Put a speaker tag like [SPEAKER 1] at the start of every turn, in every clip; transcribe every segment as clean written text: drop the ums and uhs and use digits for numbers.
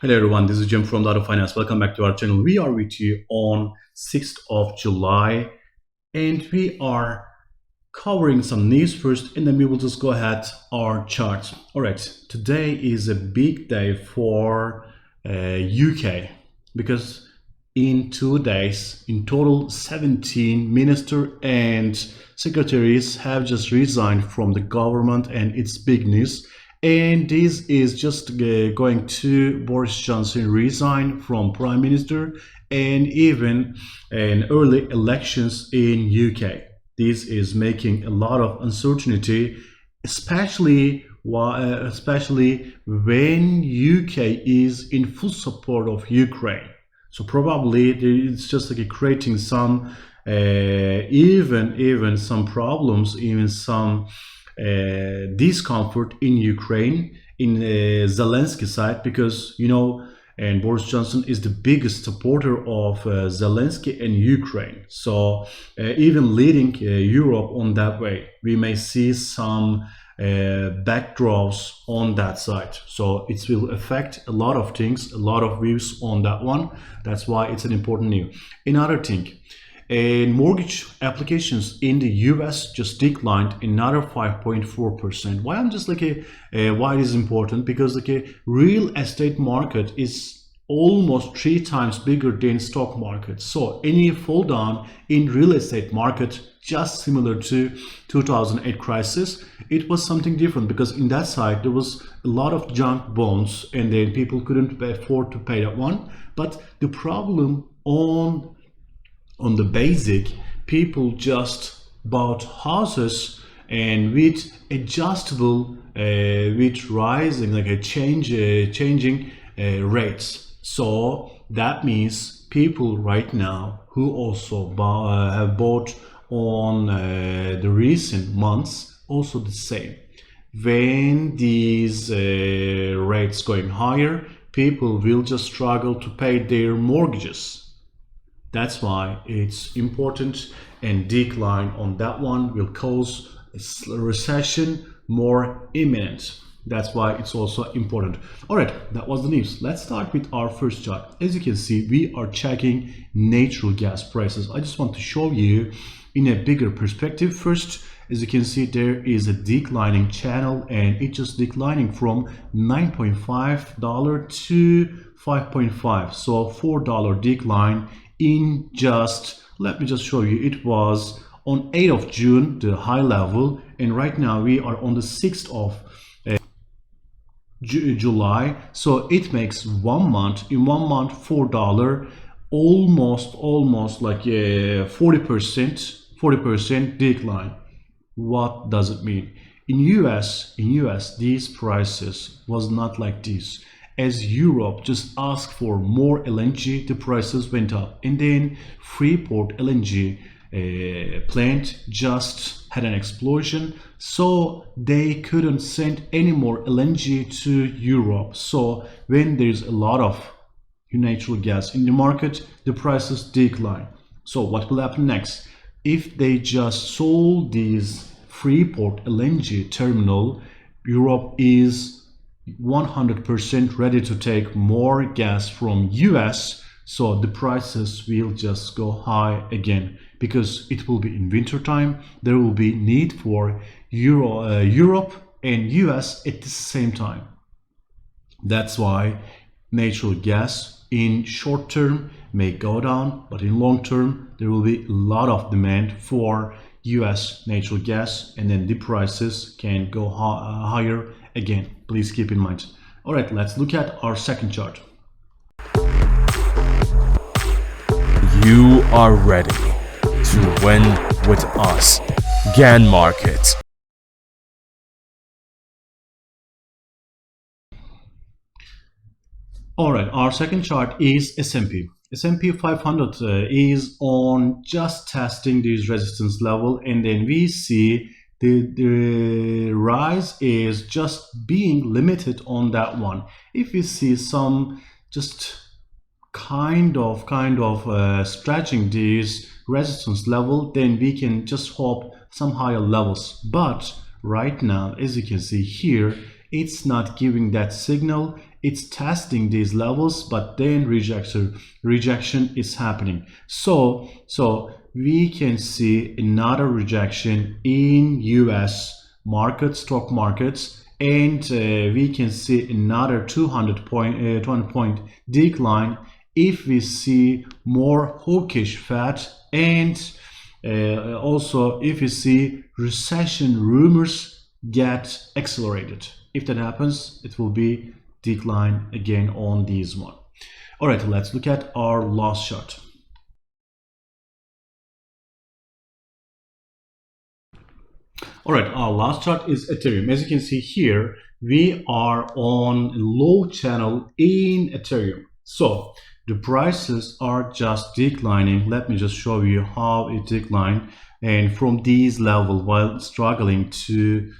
[SPEAKER 1] Hello everyone, this is Jim from Data Finance. Welcome back to our channel. We are with you on 6th of July and we are covering some news first and then we will just go ahead our charts. All right, today is a big day for UK because in 2 days, in total, 17 ministers and secretaries have just resigned from the government, and it's big news. And this is just going to Boris Johnson resign from Prime Minister, and even in early elections in UK. This is making a lot of uncertainty, especially when UK is in full support of Ukraine. So probably it's just like creating some even some problems, even some discomfort in Ukraine, in Zelensky side, because and Boris Johnson is the biggest supporter of Zelensky and Ukraine. So even leading Europe on that way, we may see some backdraws on that side. So it will affect a lot of things, a lot of views on that one. That's why it's an important news. Another thing, and mortgage applications in the US just declined another 5.4%. Why I'm just why it is important? Because a real estate market is almost 3 times bigger than stock market. So any fall down in real estate market, just similar to 2008 crisis, it was something different, because in that side there was a lot of junk bonds and then people couldn't afford to pay that one. But the problem on the basic, people just bought houses and with adjustable with rising changing rates. So that means people right now who also have bought on the recent months also the same. When these rates going higher, people will just struggle to pay their mortgages. That's why it's important, and decline on that one will cause a recession more imminent. That's why it's also important. All right, that was the news. Let's start with our first chart. As you can see, we are checking natural gas prices. I just want to show you in a bigger perspective first. As you can see, there is a declining channel and it's just declining from $9.5 to 5.5. So $4 decline in just, let me just show you, it was on 8th of June, the high level, and right now we are on the 6th of July. So it makes 1 month, in 1 month, $4, almost like a 40% decline. What does it mean? In US, these prices was not like this. As Europe just asked for more LNG, the prices went up, and then Freeport LNG plant just had an explosion, so they couldn't send any more LNG to Europe. So when there's a lot of natural gas in the market, the prices decline. So what will happen next? If they just sold these Freeport LNG terminal, Europe is 100% ready to take more gas from US, so the prices will just go high again, because it will be in winter time. There will be need for Europe and US at the same time. That's why natural gas in short term may go down, but in long term there will be a lot of demand for US natural gas, and then the prices can go higher again. Please keep in mind. All right, let's look at our second chart.
[SPEAKER 2] You are ready to win with us. GAN Markets.
[SPEAKER 1] All right, our second chart is S&P. S&P 500 is on just testing this resistance level, and then we see the rise is just being limited on that one. If we see some just kind of stretching this resistance level, then we can just hope some higher levels. But right now, as you can see here, it's not giving that signal. It's testing these levels, but then rejection is happening. So we can see another rejection in US stock markets, and we can see another 200 point decline if we see more hawkish Fed, and also if we see recession rumors get accelerated. If that happens, it will be decline again on this one. All right, let's look at our last chart. All right, our last chart is Ethereum. As you can see here, we are on a low channel in Ethereum. So the prices are just declining. Let me just show you how it declined, and from these level while struggling to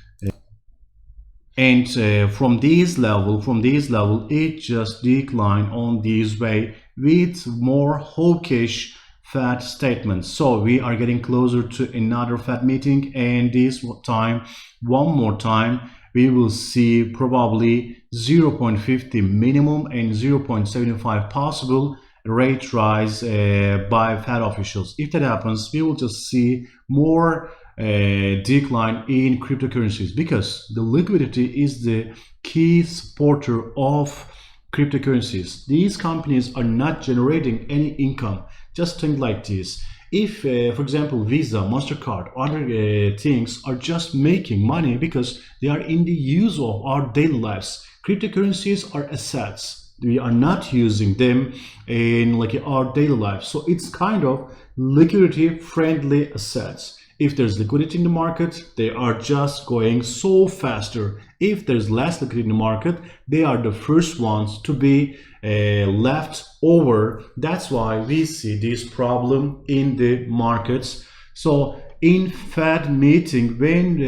[SPEAKER 1] from this level it just declined on this way with more hawkish Fed statements. So we are getting closer to another Fed meeting, and this time, one more time, we will see probably 0.50 minimum and 0.75 possible rate rise by Fed officials. If that happens, we will just see more decline in cryptocurrencies, because the liquidity is the key supporter of cryptocurrencies. These companies are not generating any income. Just think like this. If, for example, Visa, MasterCard, other things are just making money because they are in the use of our daily lives. Cryptocurrencies are assets. We are not using them in like our daily life. So it's kind of liquidity friendly assets. If there's liquidity in the market, they are just going so faster. If there's less liquidity in the market, they are the first ones to be left over. That's why we see this problem in the markets. So in Fed meeting, when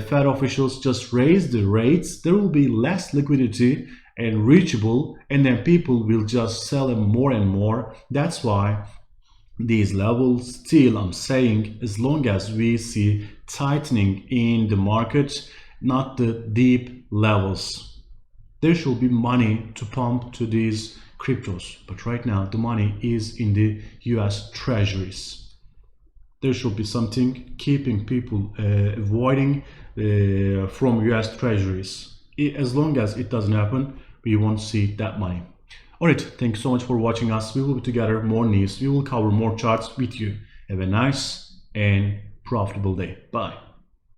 [SPEAKER 1] Fed officials just raise the rates, there will be less liquidity and reachable, and then people will just sell them more and more. That's why these levels, still I'm saying, as long as we see tightening in the market, not the deep levels, there should be money to pump to these cryptos. But right now the money is in the US treasuries. There should be something keeping people avoiding from US treasuries. As long as it doesn't happen, we won't see that money. Alright, thanks so much for watching us. We will be together more news. We will cover more charts with you. Have a nice and profitable day. Bye.